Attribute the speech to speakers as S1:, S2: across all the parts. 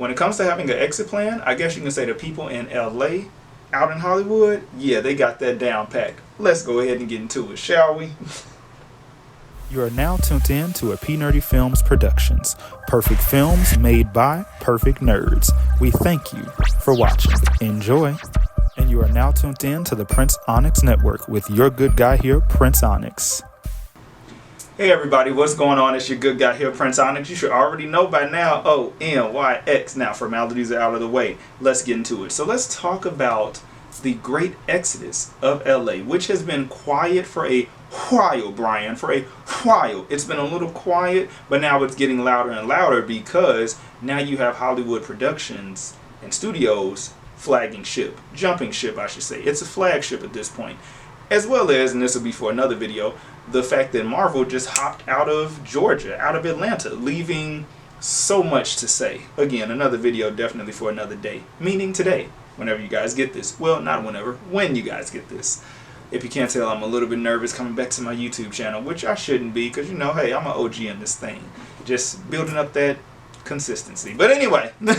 S1: when it comes to having an exit plan, I guess you can say the people in LA, out in Hollywood, yeah, they got that down packed. Let's go ahead and get into it, shall we?
S2: You are now tuned in to a PNerdy Films Productions. Perfect films made by perfect nerds. We thank you for watching. Enjoy. And you are now tuned in to the Prince Onyx Network with your good guy here, Prince Onyx.
S1: Hey everybody, what's going on? It's your good guy here, Prince Onyx. You should already know by now, ONYX. Now, formalities are out of the way. Let's get into it. So let's talk about the great exodus of LA, which has been quiet for a while, Brian, for a while. It's been a little quiet, but now it's getting louder and louder because now you have Hollywood Productionz and studios flagging ship, jumping ship, I should say. It's a flagship at this point. As well as, and this will be for another video, the fact that Marvel just hopped out of Georgia, out of Atlanta, leaving so much to say. Again, another video definitely for another day, meaning today, whenever you guys get this. Well, not whenever, when you guys get this. If you can't tell, I'm a little bit nervous coming back to my YouTube channel, which I shouldn't be, because, you know, hey, I'm an OG in this thing. Just building up that consistency. But anyway, maybe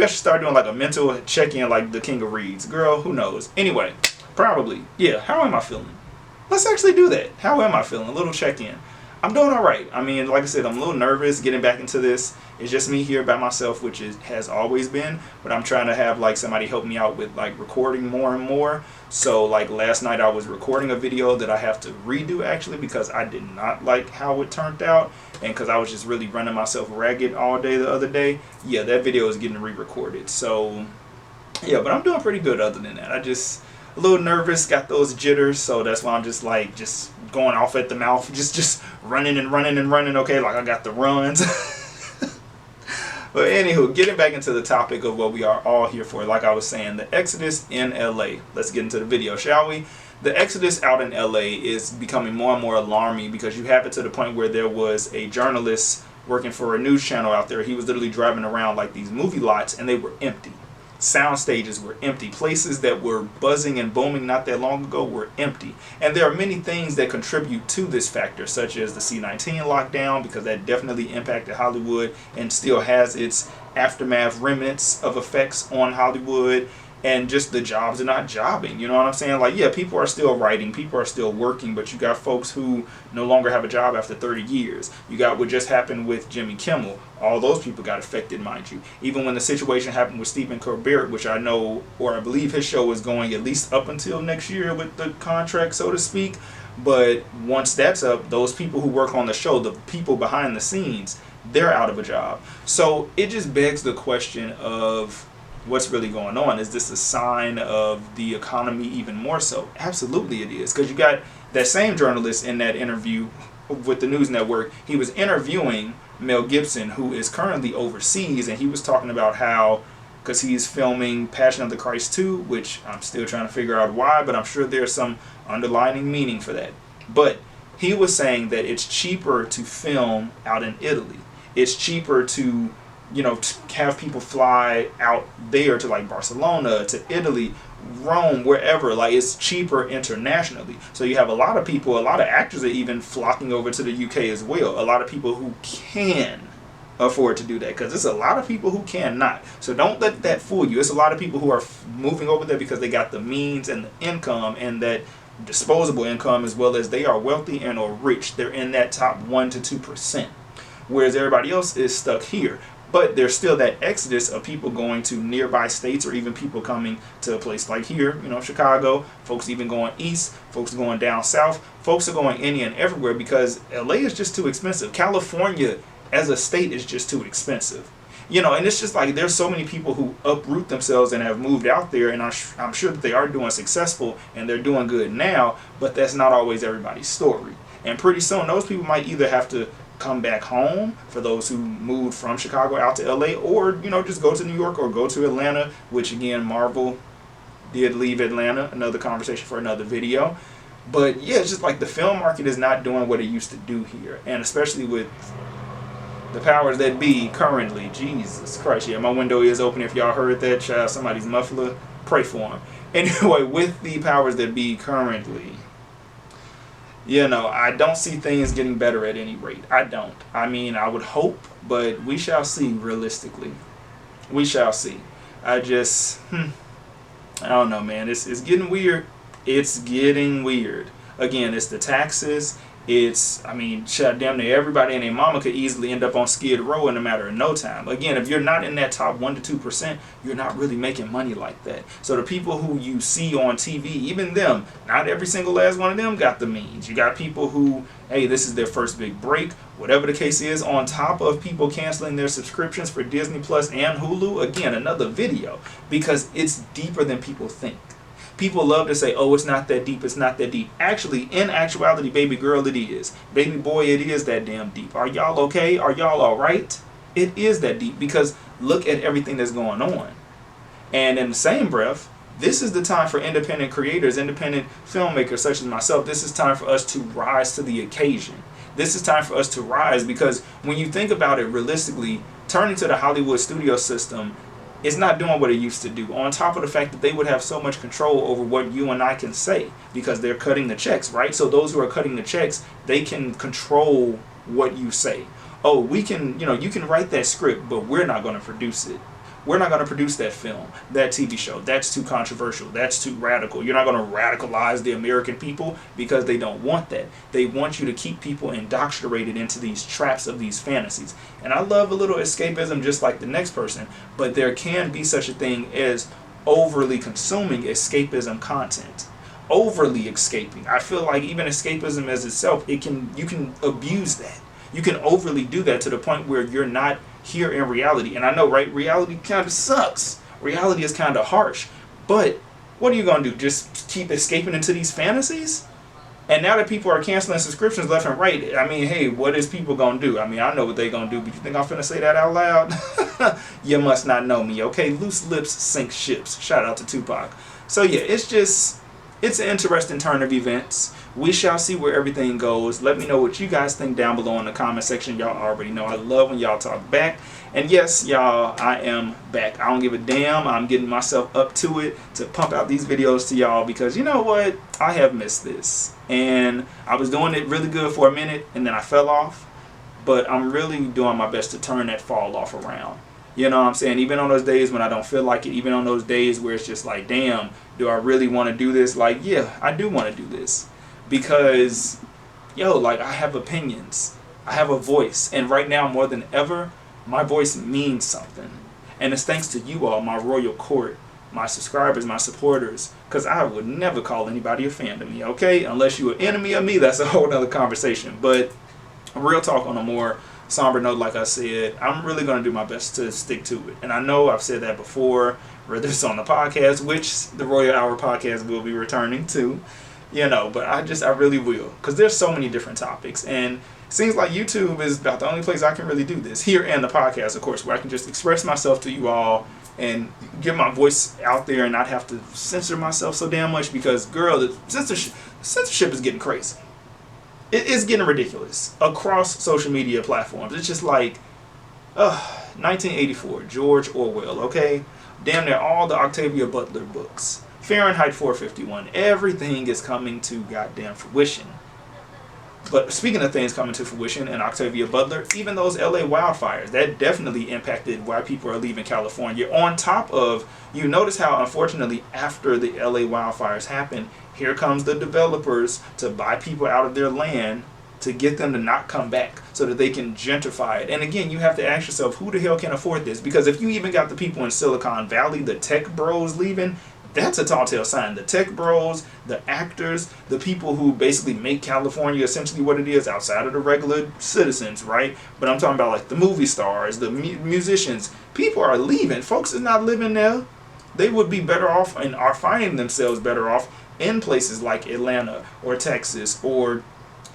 S1: I should start doing like a mental check-in like the King of Reeds. Girl, who knows? Anyway, probably. Yeah, how am I feeling? Let's actually do that. How am I feeling? A little check-in. I'm doing all right. I mean, like I said, I'm a little nervous getting back into this. It's just me here by myself, which has always been. But I'm trying to have like somebody help me out with like recording more and more. So like last night I was recording a video that I have to redo actually because I did not like how it turned out. And because I was just really running myself ragged all day the other day. Yeah, that video is getting re-recorded. So yeah, but I'm doing pretty good other than that. I just a little nervous, got those jitters, so that's why I'm just like just going off at the mouth, just running and running and running. Okay, like I got the runs. But anywho, getting back into the topic of what we are all here for, like I was saying, the exodus in LA. Let's get into the video, shall we? The exodus out in LA is becoming more and more alarming because you have it to the point where there was a journalist working for a news channel out there. He was literally driving around like these movie lots and they were empty. Sound stages were empty. Places that were buzzing and booming not that long ago were empty. And there are many things that contribute to this factor, such as the C-19 lockdown, because that definitely impacted Hollywood and still has its aftermath remnants of effects on Hollywood. And just the jobs are not jobbing, you know what I'm saying? Like, yeah, people are still writing, people are still working, but you got folks who no longer have a job after 30 years. You got what just happened with Jimmy Kimmel. All those people got affected, mind you. Even when the situation happened with Stephen Colbert, which I know, or I believe his show is going at least up until next year with the contract, so to speak. But once that's up, those people who work on the show, the people behind the scenes, they're out of a job. So it just begs the question of, what's really going on? Is this a sign of the economy even more so? Absolutely it is, because you got that same journalist in that interview with the news network. He was interviewing Mel Gibson, who is currently overseas, and he was talking about how, because he's filming Passion of the Christ 2, which I'm still trying to figure out why, but I'm sure there's some underlying meaning for that. But he was saying that it's cheaper to film out in Italy. It's cheaper to, you know, to have people fly out there to like Barcelona, to Italy, Rome, wherever. Like, it's cheaper internationally. So you have a lot of people, a lot of actors are even flocking over to the UK as well. A lot of people who can afford to do that, because there's a lot of people who cannot. So don't let that fool you. It's a lot of people who are moving over there because they got the means and the income and that disposable income, as well as they are wealthy and or rich. They're in that top 1 to 2%, whereas everybody else is stuck here. But there's still that exodus of people going to nearby states, or even people coming to a place like here, you know, Chicago. Folks even going east, folks going down south, folks are going any and everywhere because LA is just too expensive. California as a state is just too expensive. You know, and it's just like there's so many people who uproot themselves and have moved out there, and I'm sure that they are doing successful and they're doing good now, but that's not always everybody's story. And pretty soon those people might either have to come back home, for those who moved from Chicago out to LA, or, you know, just go to New York or go to Atlanta, which again, Marvel did leave Atlanta, another conversation for another video. But yeah, it's just like the film market is not doing what it used to do here, and especially with the powers that be currently. Jesus Christ, yeah, my window is open if y'all heard that. Child, somebody's muffler, pray for him. Anyway, with the powers that be currently, You know, I don't see things getting better at any rate. I don't. I mean, I would hope, but we shall see realistically. We shall see. I just, I don't know, man. It's getting weird. It's getting weird. Again, it's the taxes. I mean, damn near everybody and their mama could easily end up on Skid Row in a matter of no time. Again, if you're not in that top 1 to 2%, you're not really making money like that. So the people who you see on TV, even them, not every single last one of them got the means. You got people who, hey, this is their first big break, whatever the case is, on top of people canceling their subscriptions for Disney Plus and Hulu. Again, another video, because it's deeper than people think. People love to say, oh, it's not that deep, it's not that deep. Actually, in actuality, baby girl, it is. Baby boy, it is that damn deep. Are y'all okay? Are y'all all right? It is that deep, because look at everything that's going on. And in the same breath, this is the time for independent creators, independent filmmakers such as myself. This is time for us to rise to the occasion. This is time for us to rise, because when you think about it realistically, turning to the Hollywood studio system, it's not doing what it used to do. On top of the fact that they would have so much control over what you and I can say, because they're cutting the checks, right? So those who are cutting the checks, they can control what you say. Oh, we can, you can write that script, but we're not going to produce it. We're not going to produce that film, that TV show. That's too controversial. That's too radical. You're not going to radicalize the American people, because they don't want that. They want you to keep people indoctrinated into these traps of these fantasies. And I love a little escapism just like the next person, but there can be such a thing as overly consuming escapism content. Overly escaping. I feel like even escapism as itself, you can abuse that. You can overly do that to the point where you're not here in reality. And I know, right? Reality kind of sucks. Reality is kind of harsh. But what are you going to do? Just keep escaping into these fantasies? And now that people are canceling subscriptions left and right, I mean, hey, what is people going to do? I mean, I know what they're going to do, but you think I'm finna say that out loud? You must not know me, okay? Loose lips sink ships. Shout out to Tupac. So yeah, it's an interesting turn of events. We shall see where everything goes. Let me know what you guys think down below in the comment section. Y'all already know I love when y'all talk back. And yes, y'all, I am back. I don't give a damn. I'm getting myself up to it to pump out these videos to y'all, because you know what? I have missed this. And I was doing it really good for a minute, and then I fell off. But I'm really doing my best to turn that fall off around. You know what I'm saying? Even on those days when I don't feel like it, even on those days where it's just like, damn, do I really want to do this? Like, yeah, I do want to do this. Because, like, I have opinions. I have a voice. And right now, more than ever, my voice means something. And it's thanks to you all, my royal court, my subscribers, my supporters. Because I would never call anybody a fan of me, okay? Unless you're an enemy of me, that's a whole other conversation. But real talk, on a more somber note, like I said, I'm really going to do my best to stick to it. And I know I've said that before, whether it's on the podcast, which the Royal Hour podcast will be returning to. But I really will, because there's so many different topics, and it seems like YouTube is about the only place I can really do this, here and the podcast, of course, where I can just express myself to you all and get my voice out there and not have to censor myself so damn much, because, girl, the censorship is getting crazy. It is getting ridiculous across social media platforms. It's just like, 1984, George Orwell, okay? Damn near all the Octavia Butler books. Fahrenheit 451. Everything is coming to goddamn fruition. But speaking of things coming to fruition and Octavia Butler, even those LA wildfires, that definitely impacted why people are leaving California. On top of, you notice how, unfortunately, after the LA wildfires happened, here comes the developers to buy people out of their land to get them to not come back so that they can gentrify it. And again, you have to ask yourself, who the hell can afford this? Because if you even got the people in Silicon Valley, the tech bros leaving, that's a tall tale sign. The tech bros, the actors, the people who basically make California essentially what it is outside of the regular citizens, right? But I'm talking about like the movie stars, the musicians. People are leaving. Folks is not living there. They would be better off and are finding themselves better off in places like Atlanta or Texas or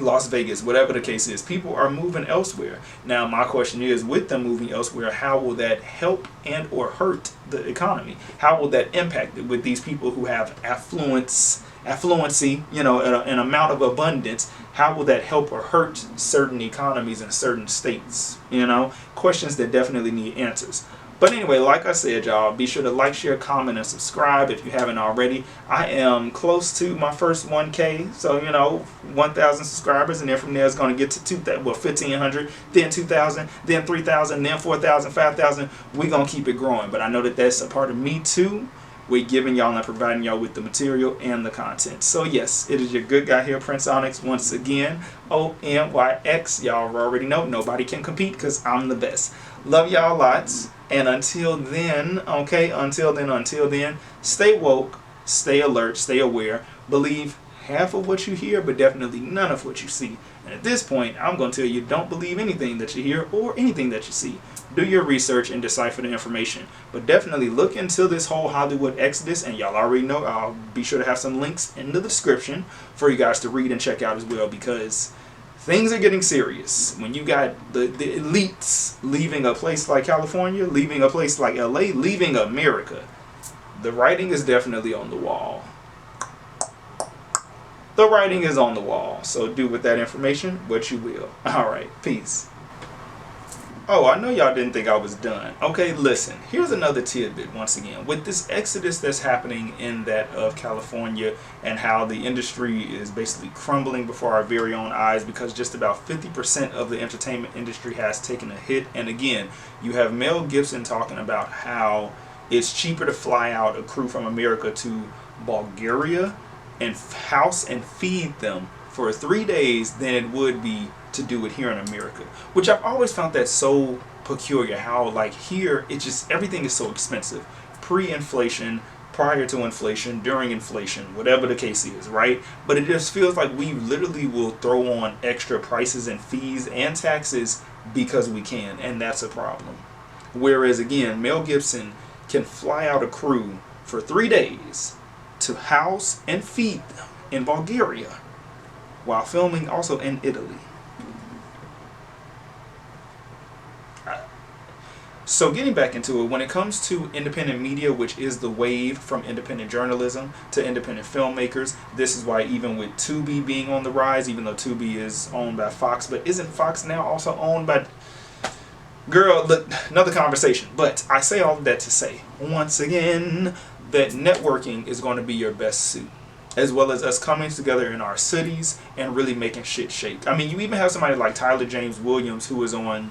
S1: Las Vegas, whatever the case is. People are moving elsewhere. Now, my question is, with them moving elsewhere, how will that help and or hurt the economy? How will that impact it with these people who have affluency, you know, an amount of abundance? How will that help or hurt certain economies in certain states? You know, questions that definitely need answers. But anyway, like I said, y'all, be sure to like, share, comment, and subscribe if you haven't already. I am close to my first 1K, so, you know, 1,000 subscribers, and then from there it's going to get to 1,500, then 2,000, then 3,000, then 4,000, 5,000. We're going to keep it growing, but I know that that's a part of me too. We're giving y'all and providing y'all with the material and the content. So yes, it is your good guy here, Prince Onyx, once again. ONYX. Y'all already know, nobody can compete because I'm the best. Love y'all lots. And until then, okay, until then, stay woke, stay alert, stay aware. Believe half of what you hear, but definitely none of what you see. And at this point, I'm going to tell you, don't believe anything that you hear or anything that you see. Do your research and decipher the information. But definitely look into this whole Hollywood exodus, and y'all already know, I'll be sure to have some links in the description for you guys to read and check out as well, because things are getting serious. When you got the elites leaving a place like California, leaving a place like LA, leaving America, the writing is definitely on the wall. The writing is on the wall. So do with that information what you will. Alright, peace. Oh, I know y'all didn't think I was done. Okay, listen. Here's another tidbit once again. With this exodus that's happening in that of California, and how the industry is basically crumbling before our very own eyes, because just about 50% of the entertainment industry has taken a hit. And again, you have Mel Gibson talking about how it's cheaper to fly out a crew from America to Bulgaria and house and feed them for 3 days than it would be to do it here in America, which I've always found that so peculiar. How like here it just, everything is so expensive, pre-inflation, prior to inflation, during inflation, whatever the case is, right? But it just feels like we literally will throw on extra prices and fees and taxes because we can, and that's a problem. Whereas again, Mel Gibson can fly out a crew for 3 days to house and feed them in Bulgaria while filming also in Italy. So getting back into it, when it comes to independent media, which is the wave from independent journalism to independent filmmakers, this is why even with Tubi being on the rise, even though Tubi is owned by Fox, but isn't Fox now also owned by... Girl, look, another conversation. But I say all of that to say, once again, that networking is going to be your best suit, as well as us coming together in our cities and really making shit shake. I mean, you even have somebody like Tyler James Williams, who was on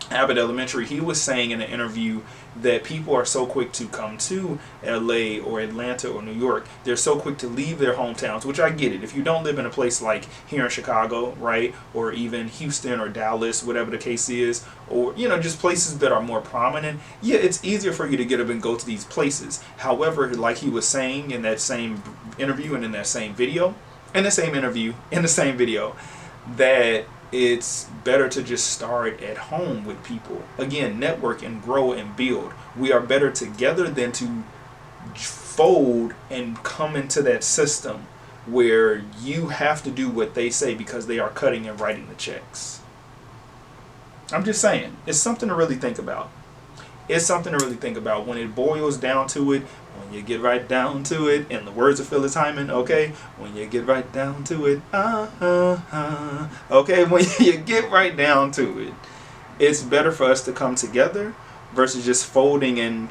S1: Abbott Elementary. He was saying in an interview that people are so quick to come to LA or Atlanta or New York. They're so quick to leave their hometowns, which I get it. If you don't live in a place like here in Chicago, right, or even Houston or Dallas, whatever the case is, or, you know, just places that are more prominent, yeah, it's easier for you to get up and go to these places. However, like he was saying in that same interview and in that same video, that it's better to just start at home with people. Again, network and grow and build. We are better together than to fold and come into that system where you have to do what they say because they are cutting and writing the checks. I'm just saying, it's something to really think about. It's something to really think about when it boils down to it. When you get right down to it, in the words of Phyllis Hyman, okay? When you get right down to it, okay? When you get right down to it, it's better for us to come together versus just folding and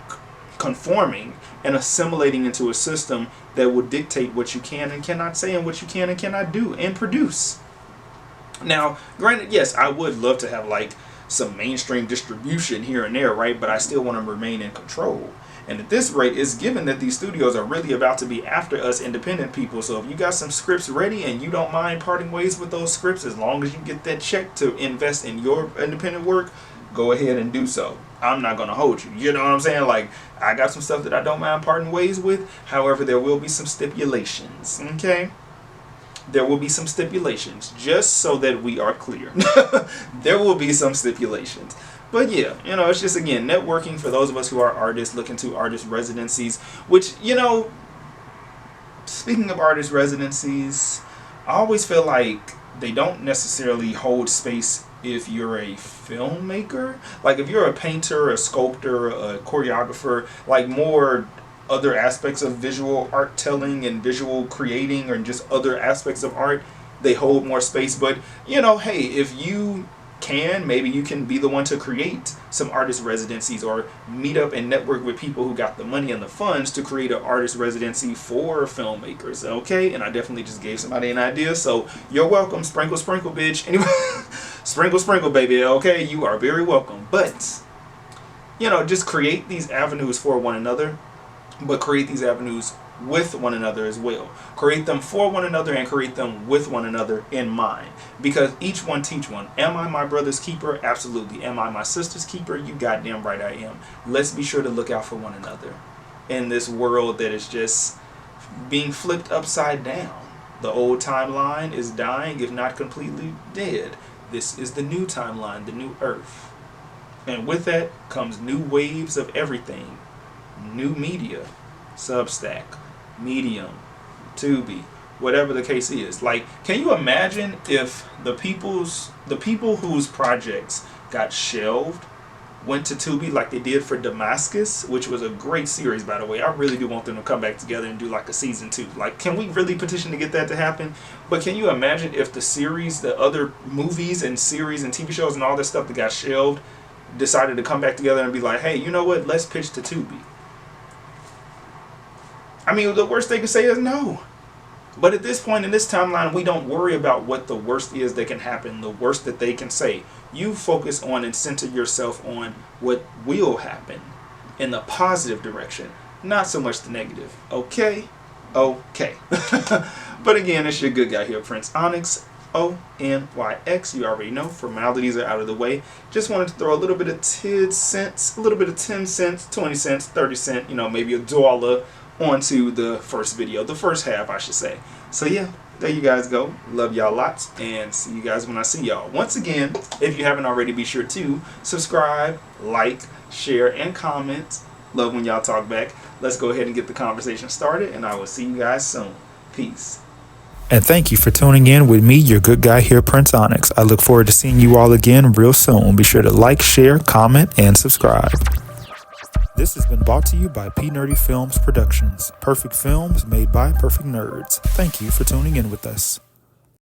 S1: conforming and assimilating into a system that will dictate what you can and cannot say and what you can and cannot do and produce. Now, granted, yes, I would love to have like some mainstream distribution here and there, right? But I still want to remain in control. And at this rate, it's given that these studios are really about to be after us independent people. So if you got some scripts ready and you don't mind parting ways with those scripts, as long as you get that check to invest in your independent work, go ahead and do so. I'm not going to hold you. You know what I'm saying? Like, I got some stuff that I don't mind parting ways with. However, there will be some stipulations, okay? There will be some stipulations, just so that we are clear. There will be some stipulations. But yeah, you know, it's just, again, networking for those of us who are artists looking to artist residencies, which, you know, speaking of artist residencies, I always feel like they don't necessarily hold space if you're a filmmaker. Like if you're a painter, a sculptor, a choreographer, like more other aspects of visual art telling and visual creating, or just other aspects of art, they hold more space. But you know, hey, if you can, maybe you can be the one to create some artist residencies, or meet up and network with people who got the money and the funds to create an artist residency for filmmakers. Okay, and I definitely just gave somebody an idea, so you're welcome. Sprinkle sprinkle, bitch. Anyway, sprinkle sprinkle, baby. Okay, you are very welcome. But you know, just create these avenues for one another, but create these avenues with one another as well. Create them for one another and create them with one another in mind, because each one teach one. Am I my brother's keeper? Absolutely. Am I my sister's keeper? You goddamn right I am. Let's be sure to look out for one another in this world that is just being flipped upside down. The old timeline is dying, if not completely dead. This is the new timeline, the new earth. And with that comes new waves of everything. New media, Substack, Medium, Tubi, whatever the case is. Like, can you imagine if the people whose projects got shelved went to Tubi like they did for Damascus, which was a great series, by the way. I really do want them to come back together and do like a season 2. Like, can we really petition to get that to happen? But can you imagine if the series, the other movies and series and TV shows and all this stuff that got shelved decided to come back together and be like, hey, you know what, let's pitch to Tubi. I mean, the worst they could say is no. But at this point in this timeline, we don't worry about what the worst is that can happen, the worst that they can say. You focus on and center yourself on what will happen in the positive direction, not so much the negative. Okay? Okay. But again, it's your good guy here, Prince Onyx, Onyx. You already know, formalities are out of the way. Just wanted to throw a little bit of 10 cents, a little bit of 10 cents, 20 cents, 30 cents, you know, maybe $1 onto the first video, the first half, I should say. So yeah, there you guys go. Love y'all lots, and see you guys when I see y'all. Once again, if you haven't already, be sure to subscribe, like, share, and comment. Love when y'all talk back. Let's go ahead and get the conversation started, and I will see you guys soon. Peace.
S2: And thank you for tuning in with me, your good guy here, Prince Onyx. I look forward to seeing you all again real soon. Be sure to like, share, comment, and subscribe. This has been brought to you by PNerdy Films Productions. Perfect films made by perfect nerds. Thank you for tuning in with us.